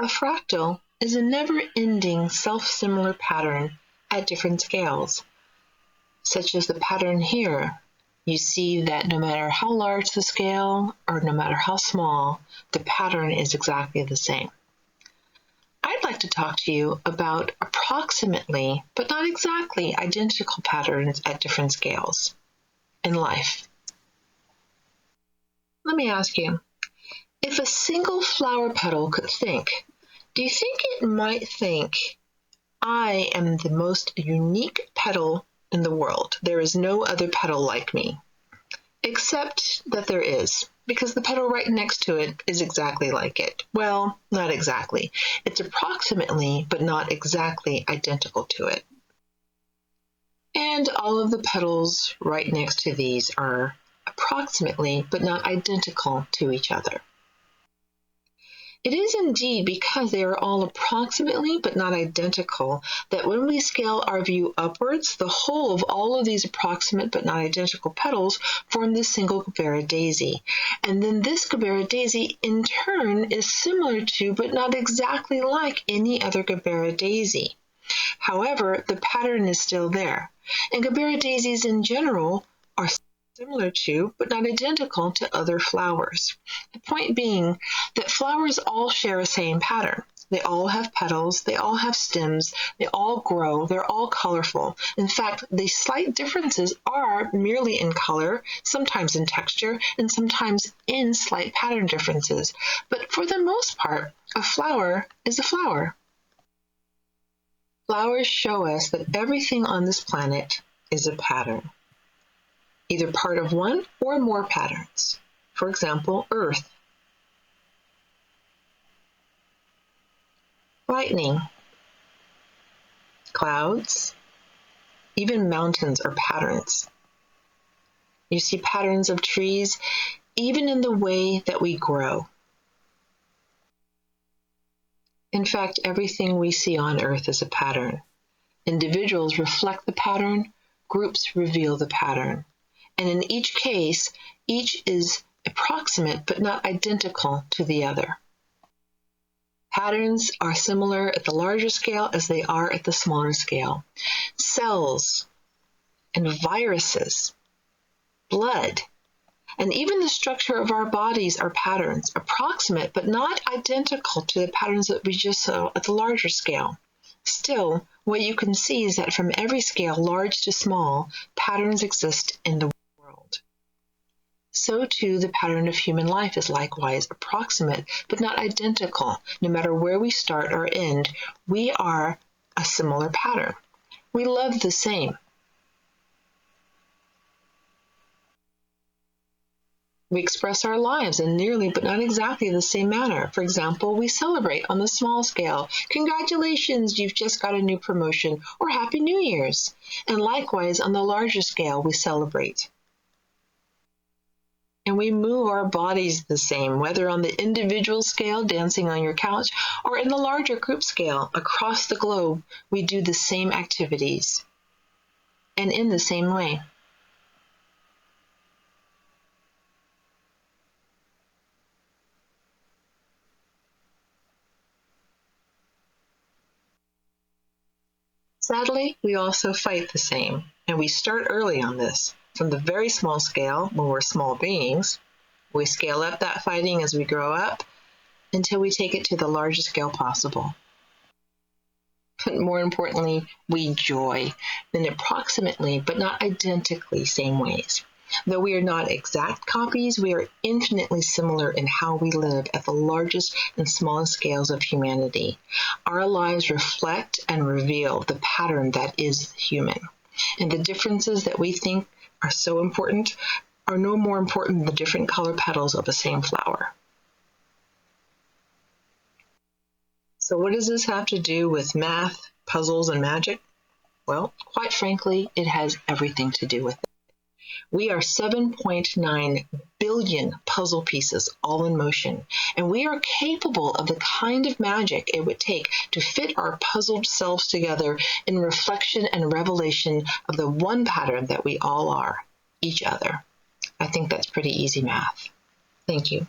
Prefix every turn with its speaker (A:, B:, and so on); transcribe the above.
A: A fractal is a never-ending self-similar pattern at different scales, such as the pattern here. You see that no matter how large the scale or no matter how small, the pattern is exactly the same. I'd like to talk to you about approximately, but not exactly, identical patterns at different scales in life. Let me ask you, if a single flower petal could think, do you think it might think, I am the most unique petal in the world. There is no other petal like me. Except that there is, because the petal right next to it is exactly like it. Well, not exactly. It's approximately, but not exactly identical to it. And all of the petals right next to these are approximately, but not identical to each other. It is indeed because they are all approximately but not identical that when we scale our view upwards, the whole of all of these approximate but not identical petals form this single Guevara daisy. And then this Guevara daisy in turn is similar to but not exactly like any other Guevara daisy. However, the pattern is still there. And Guevara daisies in general are similar to, but not identical to other flowers. The point being that flowers all share a same pattern. They all have petals, they all have stems, they all grow, they're all colorful. In fact, the slight differences are merely in color, sometimes in texture, and sometimes in slight pattern differences. But for the most part, a flower is a flower. Flowers show us that everything on this planet is a pattern, either part of one or more patterns. For example, Earth. Lightning. Clouds. Even mountains are patterns. You see patterns of trees even in the way that we grow. In fact, everything we see on Earth is a pattern. Individuals reflect the pattern, groups reveal the pattern. And in each case, each is approximate but not identical to the other. Patterns are similar at the larger scale as they are at the smaller scale. Cells and viruses, blood, and even the structure of our bodies are patterns, approximate but not identical to the patterns that we just saw at the larger scale. Still, what you can see is that from every scale, large to small, patterns exist in the world. So too, the pattern of human life is likewise approximate, but not identical. No matter where we start or end, we are a similar pattern. We love the same. We express our lives in nearly but not exactly the same manner. For example, we celebrate on the small scale. Congratulations, you've just got a new promotion, or Happy New Year's. And likewise, on the larger scale, we celebrate. And we move our bodies the same, whether on the individual scale, dancing on your couch, or in the larger group scale. Across the globe, we do the same activities, and in the same way. Sadly, we also fight the same, and we start early on this. From the very small scale, when we're small beings, we scale up that fighting as we grow up until we take it to the largest scale possible. But more importantly, we joy in approximately, but not identically, same ways. Though we are not exact copies, we are infinitely similar in how we live at the largest and smallest scales of humanity. Our lives reflect and reveal the pattern that is human. And the differences that we think are so important are no more important than the different color petals of the same flower. So what does this have to do with math, puzzles, and magic? Well, quite frankly, it has everything to do with it. We are 7.9 billion puzzle pieces all in motion, and we are capable of the kind of magic it would take to fit our puzzled selves together in reflection and revelation of the one pattern that we all are, each other. I think that's pretty easy math. Thank you.